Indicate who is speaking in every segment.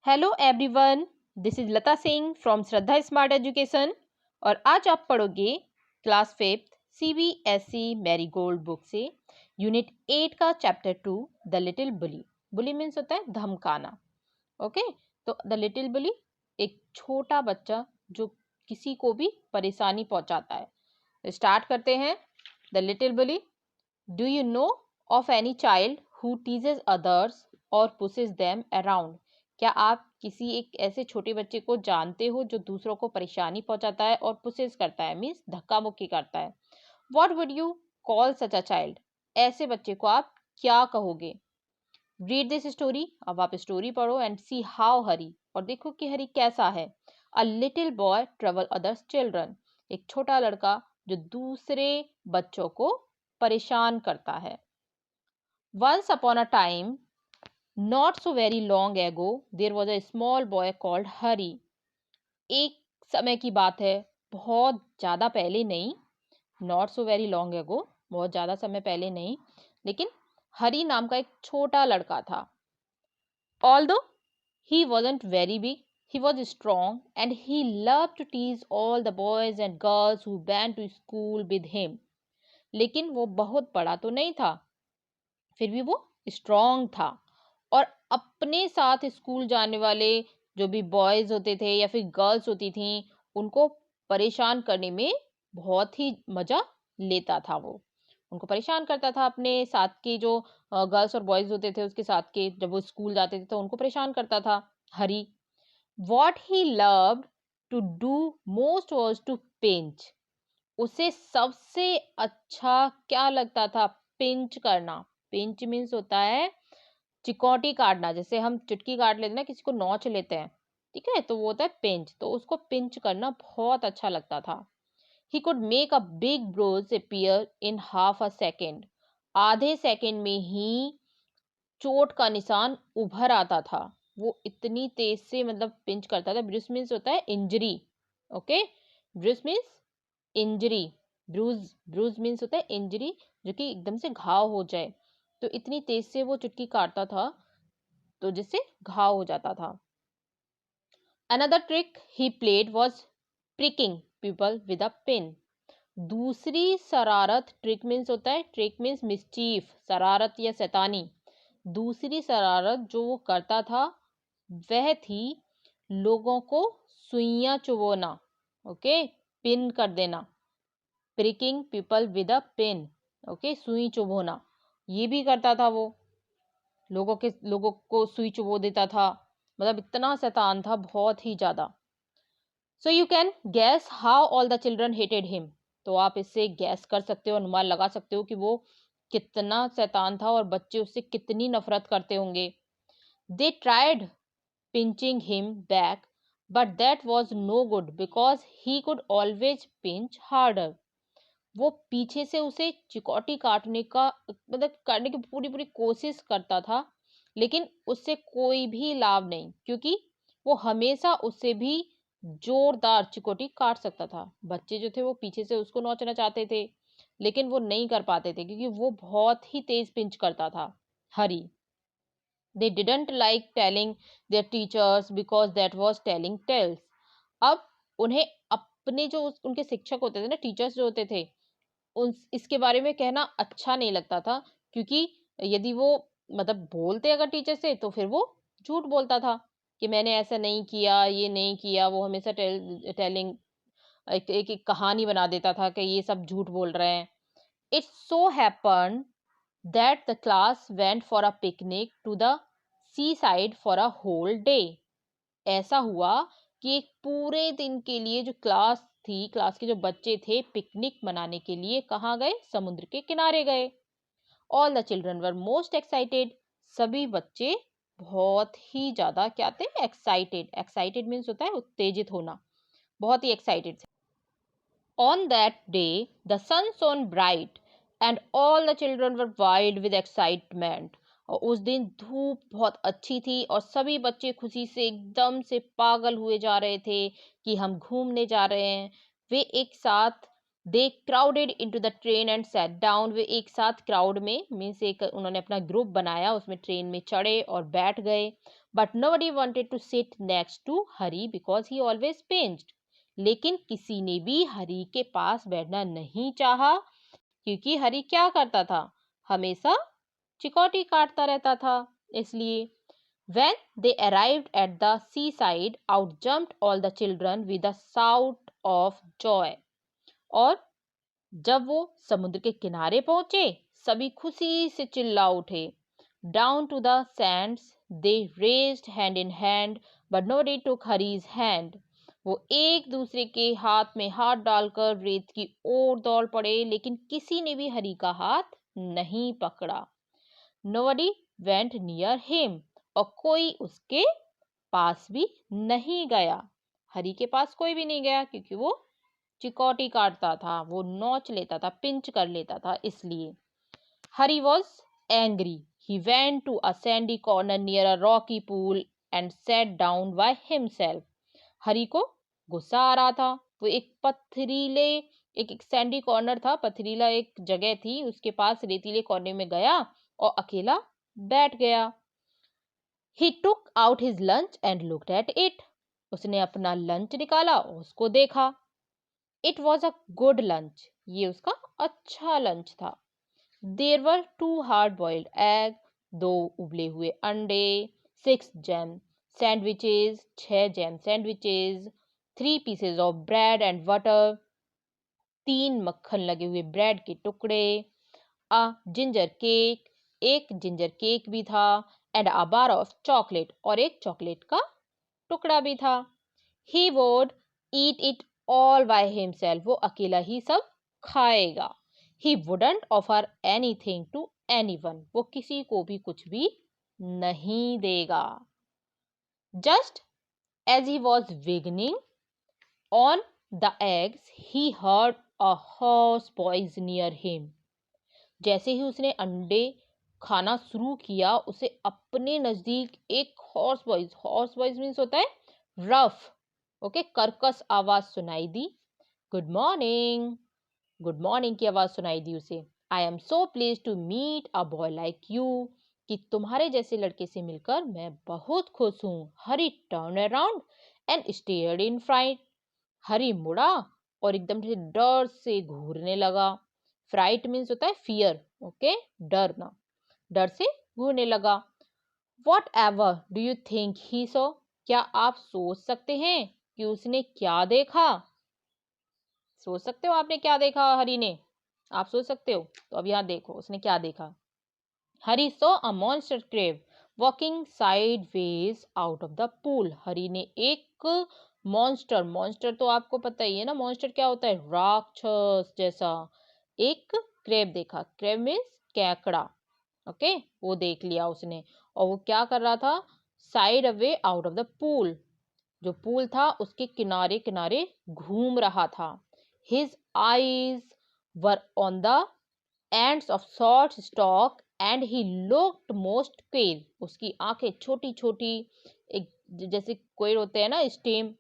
Speaker 1: Hello everyone, this is Lata Singh from Shraddha smart education. और आज आप पढ़ोगे class 5th CBSE Marie Gold book से यूनिट 8 का chapter 2 the little bully. Bully means होता है धमकाना। ओके, तो द लिटिल बुली एक छोटा बच्चा जो किसी को भी परेशानी पहुंचाता है। स्टार्ट करते हैं। The little bully. Do you know of any child who teases others और पुशेस देम अराउंड? क्या आप किसी एक ऐसे छोटे बच्चे को जानते हो जो दूसरों को परेशानी पहुंचाता है और पुशेस करता है, मीन्स धक्का मुक्की करता है? What would you call such a child? ऐसे बच्चे को आप क्या कहोगे? Read this story. अब आप स्टोरी पढ़ो एंड सी हाउ हरी, और देखो कि हरी कैसा है। A little boy trouble others children. एक छोटा लड़का जो दूसरे बच्चों को परेशान करता है। Once upon a time, not so very long ago, there was a small boy called Hari. एक समय की बात है, बहुत ज़्यादा पहले नहीं। not so very long ago, बहुत ज़्यादा समय पहले नहीं, लेकिन हरी नाम का एक छोटा लड़का था। Although he wasn't very big, he was strong and he loved to tease all the boys and girls who went to school with him. लेकिन वो बहुत बड़ा तो नहीं था, फिर भी वो स्ट्रॉन्ग था और अपने साथ स्कूल जाने वाले जो भी बॉयज होते थे या फिर गर्ल्स होती थी उनको परेशान करने में बहुत ही मजा लेता था। वो उनको परेशान करता था, अपने साथ के जो गर्ल्स और बॉयज होते थे उसके साथ के, जब वो स्कूल जाते थे तो उनको परेशान करता था Hari. What he loved to do most was to pinch. उसे सबसे अच्छा क्या लगता था? पिंच करना। पिंच मीन्स होता है चिकोटी काटना। जैसे हम चुटकी काट लेते हैं ना, किसी को नोच लेते हैं, ठीक है, तो वो होता है पिंच। तो उसको पिंच करना बहुत अच्छा लगता था। He could make a big bruise appear in half a second. आधे सेकेंड में ही चोट का निशान उभर आता था। वो इतनी तेज से मतलब पिंच करता था। ब्रूस मीन्स होता है injury. Okay, bruise means injury. Bruise bruise means होता है इंजरी, जो कि एकदम से घाव हो जाए। तो इतनी तेज से वो चुटकी काटता था तो जिससे घाव हो जाता था। Another trick he played was pricking people with a pin. दूसरी शरारत, ट्रिक मीन्स होता है, ट्रिक मीन्स मिस्चीफ, शरारत या शैतानी। दूसरी शरारत जो वो करता था वह थी लोगों को सुइयां चुभोना। ओके, पिन कर देना। Pricking people with a pen. Okay, सुई चुभोना, ये भी करता था वो। लोगों को सुई चुभो देता था। मतलब इतना शैतान था, बहुत ही ज्यादा। So you can gas how all the children hated him. तो आप इससे गैस कर सकते हो, अनुमान लगा सकते हो कि वो कितना शैतान था और बच्चे उससे कितनी नफरत करते होंगे। They tried pinching him back, but that was no good because he could always pinch harder. वो पीछे से उसे चिकोटी काटने का मतलब करने की पूरी पूरी कोशिश करता था, लेकिन उससे कोई भी लाभ नहीं, क्योंकि वो हमेशा उससे भी जोरदार चिकोटी काट सकता था। बच्चे जो थे वो पीछे से उसको नोचना चाहते थे, लेकिन वो नहीं कर पाते थे क्योंकि वो बहुत ही तेज पिंच करता था Hari. They didn't like telling their teachers because that was telling tales. अब उन्हें अपने जो उनके शिक्षक होते थे ना, टीचर्स जो होते थे, उन इसके बारे में कहना अच्छा नहीं लगता था, क्योंकि यदि वो मतलब बोलते अगर टीचर से तो फिर वो झूठ बोलता था कि मैंने ऐसा नहीं किया, ये नहीं किया। वो हमेशा टेलिंग एक कहानी बना देता था कि ये सब झूठ बोल रहे हैं। It so happen that the class went for a picnic to the sea side for a whole day. ऐसा हुआ कि एक पूरे दिन के लिए जो क्लास थी, क्लास के जो बच्चे थे, पिकनिक मनाने के लिए कहाँ गए? समुद्र के किनारे गए। All the children were most excited. सभी बच्चे बहुत ही ज्यादा क्या थे? एक्साइटेड। एक्साइटेड मीन्स होता है उत्तेजित होना, बहुत ही एक्साइटेड थे। On that day the sun shone bright and all the children were wild with excitement. और उस दिन धूप बहुत अच्छी थी और सभी बच्चे खुशी से एकदम से पागल हुए जा रहे थे कि हम घूमने जा रहे हैं। वे एक साथ they crowded into the train and sat down. वे एक साथ क्राउड में मीन्स एक उन्होंने अपना ग्रुप बनाया, उसमें ट्रेन में चढ़े और बैठ गए। But nobody wanted to sit next to Hari because he always pinched. लेकिन किसी ने भी हरी के पास बैठना नहीं चाहा, क्योंकि हरी क्या करता था, हमेशा चिकोटी काटता रहता था। इसलिए when they arrived at the seaside, out jumped all the children with a shout of joy। और जब वो समुद्र के किनारे पहुंचे, सभी खुशी से चिल्ला उठे। Down to the sands they raced hand in hand but nobody took Hari's hand. वो एक दूसरे के हाथ में हाथ डालकर रेत की ओर दौड़ पड़े, लेकिन किसी ने भी हरी का हाथ नहीं पकड़ा। नोबडी वेंट नियर हिम, और कोई उसके पास भी नहीं गया। हरी के पास कोई भी नहीं गया, क्योंकि वो चिकोटी काटता था, वो नोच लेता था, पिंच कर लेता था। इसलिए Hari was angry. He went to a sandy corner near a rocky pool and set down by himself. Hari को गुस्सा आ रहा था। वो एक सैंडी कॉर्नर था, पथरीला एक जगह थी, उसके पास रेतीले कोने में गया और अकेला बैठ गया। He took out his lunch and looked at it। उसने अपना लंच निकाला और उसको देखा। It was a good lunch। ये उसका अच्छा लंच था। There were 2 hard-boiled egg, 2 उबले हुए अंडे, 6 jam sandwiches, 6 jam sandwiches, 3 pieces of bread and butter, 3 मक्खन लगे हुए ब्रेड के टुकड़े, अ जिंजर केक, एक जिंजर केक भी था, and a bar of chocolate, और एक चॉकलेट का टुकड़ा भी था। He would eat it all by himself. वो अकेला ही सब खाएगा। He wouldn't offer anything to anyone. वो किसी को भी कुछ भी नहीं देगा। Just as he was beginning on the eggs he heard a hoarse voice near him. जैसे ही उसने अंडे खाना शुरू किया, उसे अपने नजदीक एक हॉर्स वॉइस मीन्स होता है रफ, ओके, कर्कश आवाज सुनाई दी। गुड मॉर्निंग, गुड मॉर्निंग की आवाज सुनाई दी उसे। I am so please to meet a boy like you. कि तुम्हारे जैसे लड़के से मिलकर मैं बहुत खुश हूँ। Hari turn around and stared in fright. Hari मुड़ा और एकदम से डर से घूरने लगा। फ्राइट मीन्स होता है फियर, ओके, डरना। डर से घूरने लगा। What ever do you think he saw. क्या आप सोच सकते हैं कि उसने क्या देखा। सोच सकते हो आपने क्या देखा हरी ने, आप सोच सकते हो। तो अब यहाँ देखो उसने क्या देखा। Hari saw a monster crab walking sideways out of the pool. Hari ने एक मॉन्स्टर तो आपको पता ही है ना, मॉन्स्टर क्या होता है, राक्षस जैसा। एक क्रेब देखा। क्रेब मीन्स केकड़ा, ओके, वो देख लिया उसने। और वो क्या कर रहा था, side away out of the pool. जो पूल था उसके किनारे किनारे घूम रहा था। His eyes were on the ends of short stock and he looked most quail. उसकी आंखें छोटी छोटी, एक जैसे कोयल होते हैं ना, स्टेम,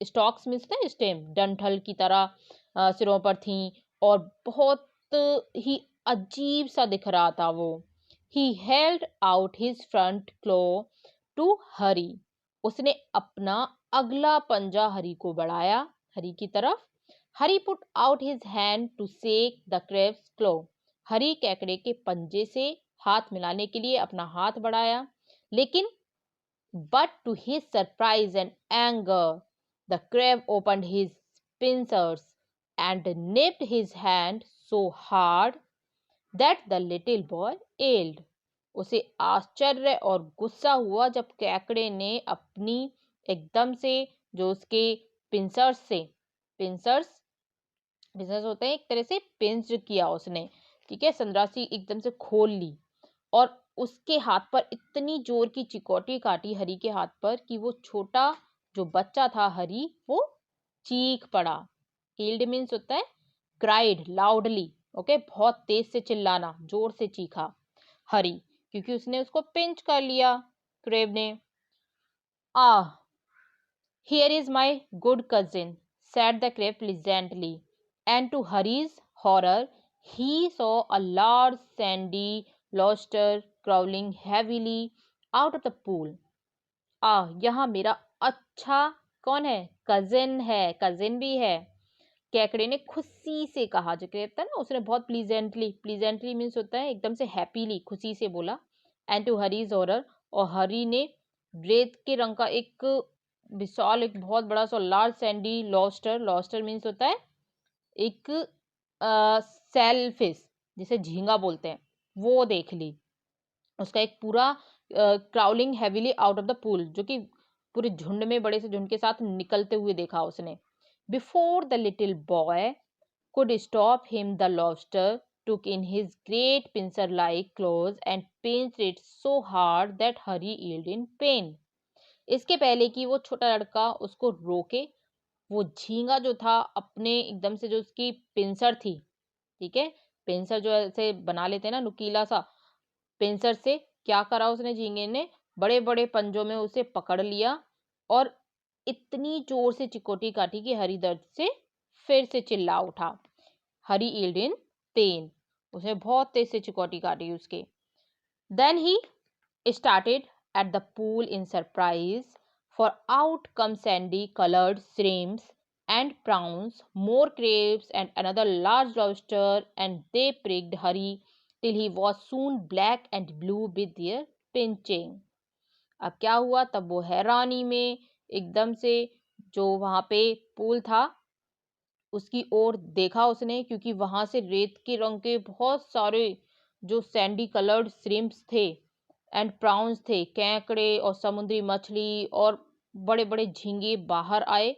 Speaker 1: स्टॉक्स मीन्स ना स्टेम, डंठल की तरह सिरों पर थी, और बहुत ही अजीब सा दिख रहा था वो। He held out his front claw to Hari. उसने अपना अगला पंजा हरी को बढ़ाया, हरी की तरफ। Harry put out his hand to shake the crab's claw. Harry केकड़े के पंजे से हाथ मिलाने के लिए अपना हाथ बढ़ाया, लेकिन but to his surprise and anger, the crab opened his pincers and nipped his hand so hard that the little boy yelled। उसे आश्चर्य और गुस्सा हुआ जब केकड़े ने अपनी एकदम से, जो उसके पिंसर्स से, पिंसर्स पिंसर्स होते हैं एक तरह से, पिंच किया उसने, ठीक है, संद्रासी एकदम से खोल ली, और उसके हाथ पर इतनी जोर की चिकोटी काटी हरी के हाथ पर कि वो छोटा जो बच्चा था हरी, वो चीख पड़ा। हील्ड मीन्स होता है क्राइड लाउडली, ओके, बहुत तेज से चिल्लाना, जोर से चीखा हरी, क्योंकि उसने उसको पिंच कर लिया क्रेब ने। Here is my good cousin, said the crab pleasantly, and to Hari's horror, he saw a large sandy lobster crawling heavily out of the pool. यहाँ मेरा अच्छा कौन है, कजिन है, कजिन भी है। केकड़े ने खुशी से कहा, जो कहता है ना उसने बहुत प्लीजेंटली मीन्स होता है एकदम से हैप्पीली, खुशी से बोला। एंड टू हरीज हॉरर, और हरी ने रेत के रंग का एक विशाल, एक बहुत बड़ा सा large Sandy lobster, lobster means होता है एक सेल फिश, जिसे झींगा बोलते हैं, वो देख ली। उसका एक पूरा crawling heavily out of the pool, जो कि पूरे झुंड में, बड़े से झुंड के साथ निकलते हुए देखा उसने। Before the little boy could stop him, the lobster took in his great pincer-like claws and pinched it so hard that Hari yelled in pain. इसके पहले कि वो छोटा लड़का उसको रोके, वो झींगा जो था अपने एकदम से, जो उसकी पिंसर थी, ठीक है, पिंसर जो ऐसे बना लेते हैं ना, नुकीला सा, पिंसर से क्या करा उसने, झींगे ने बड़े बड़े पंजों में उसे पकड़ लिया और इतनी जोर से चिकोटी काटी कि हरी दर्द से फिर से चिल्ला उठा। हरी यील्ड इन पेन, उसने बहुत तेज से चिकोटी काटी उसके। Then he started at the pool in surprise, for out came sandy coloured shrimps and prawns, more crabs and another large lobster, and they pricked Hari till he was soon black and blue with their pinching. अब क्या हुआ, तब वो हैरानी में एकदम से जो वहां पे पूल था उसकी ओर देखा उसने, क्योंकि वहां से रेत के रंग के बहुत सारे जो सैंडी कलर्ड श्रिम्प्स थे एंड प्राउंस थे, केकड़े और समुद्री मछली और बड़े बड़े झींगे बाहर आए,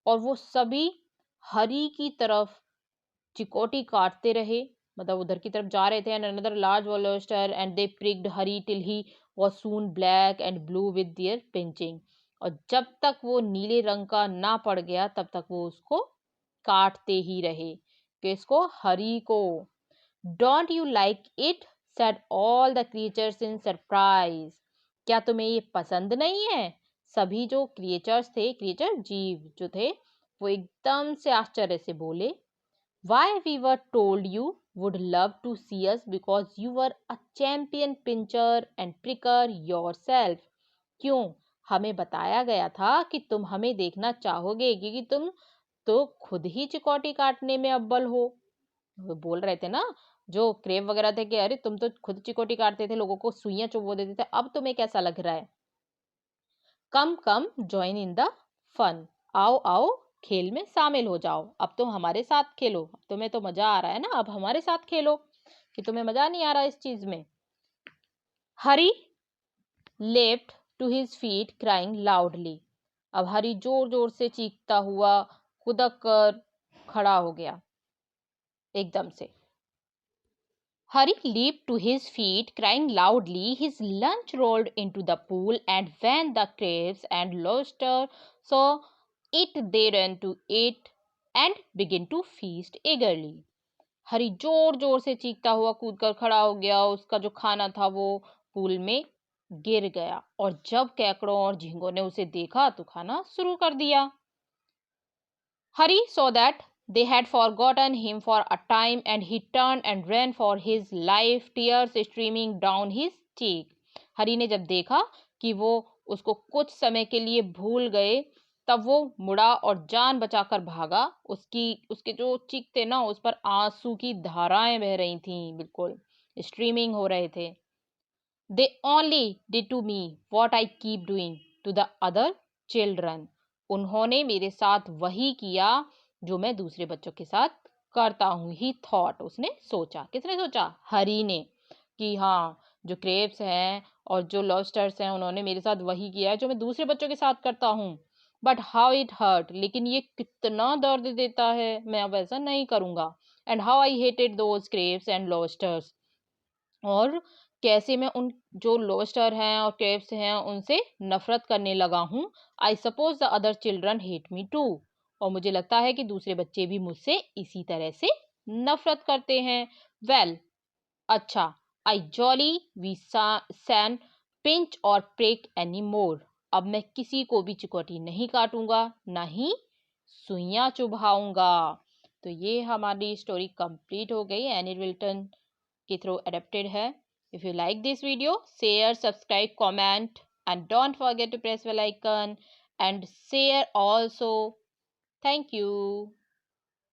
Speaker 1: और वो सभी हरी की तरफ चिकोटी काटते रहे, मतलब उधर की तरफ जा रहे थे। And another large lobster and they pricked Harry till he was soon black and blue with their pinching, और जब तक वो नीले रंग का ना पड़ गया तब तक वो उसको काटते ही रहे, किसको, हरी को। Don't you like it, said all the creatures in surprise, क्या तुम्हें ये पसंद नहीं है, सभी जो क्रिएचर्स थे, क्रिएचर जीव जो थे, वो एकदम से आश्चर्य से बोले। Why we were told you would love to see us because you were a champion pincher and pricker yourself. क्यों, हमें बताया गया था कि तुम हमें देखना चाहोगे क्योंकि तुम तो खुद ही चिकोटी काटने में अव्वल हो। वो बोल रहे थे ना जो क्रेव वगैरह थे कि अरे तुम तो खुद चिकोटी काटते थे, लोगों को सुइयां चुभो देते थे, अब तुम्हें कैसा लग रहा है। Come come join in the fun, आओ आओ खेल में शामिल हो जाओ, अब तुम हमारे साथ खेलो, अब तुम्हें तो मजा आ रहा है ना, अब हमारे साथ खेलो, कि तुम्हें मजा नहीं आ रहा इस चीज में। Harry left to his feet crying loudly, अब हरी जोर जोर से चीखता हुआ खुदक कर खड़ा हो गया एकदम से। Hari leaped to his feet, crying loudly. His lunch rolled into the pool, and when the crabs and lobster saw it, they ran to it and began to feast eagerly. हरी जोर जोर से चीखता हुआ कूदकर खड़ा हो गया, उसका जो खाना था वो पूल में गिर गया, और जब केकड़ों और झींगों ने उसे देखा तो खाना शुरू कर दिया। Hari saw that they had forgotten him for a time, and he turned and ran for his life, tears streaming down his cheek. हरी ने जब देखा कि वो उसको कुछ समय के लिए भूल गए, तब वो मुड़ा और जान बचाकर भागा। उसके जो चीक थे ना, उस पर आंसू की धाराएं बह रही थीं, बिल्कुल स्ट्रीमिंग हो रहे थे। They only did to me what I keep doing to the other children. उन्होंने मेरे साथ वही किया जो मैं दूसरे बच्चों के साथ करता हूँ। ही थॉट, उसने सोचा, किसने सोचा, हरी ने, कि हाँ जो क्रेप्स हैं और जो लॉबस्टर्स हैं उन्होंने मेरे साथ वही किया है जो मैं दूसरे बच्चों के साथ करता हूँ। बट हाउ इट हर्ट, लेकिन ये कितना दर्द देता है, मैं अब ऐसा नहीं करूँगा। And how I hated those crabs and lobsters, और कैसे मैं उन जो लॉबस्टर हैं और क्रेब्स हैं उनसे नफरत करने लगा हूँ। I suppose the other children hate me too, और मुझे लगता है कि दूसरे बच्चे भी मुझसे इसी तरह से नफरत करते हैं। वेल, अच्छा, आई जॉली वी सैन पिंच और प्रेक एनी मोर, अब मैं किसी को भी चिकोटी नहीं काटूंगा, ना ही सुइयां चुभाऊंगा। तो ये हमारी स्टोरी कंप्लीट हो गई, एनी विल्टन के थ्रू अडेप्टेड है। If you like this video, share, subscribe, comment and don't forget to press bell icon and share also. Thank you.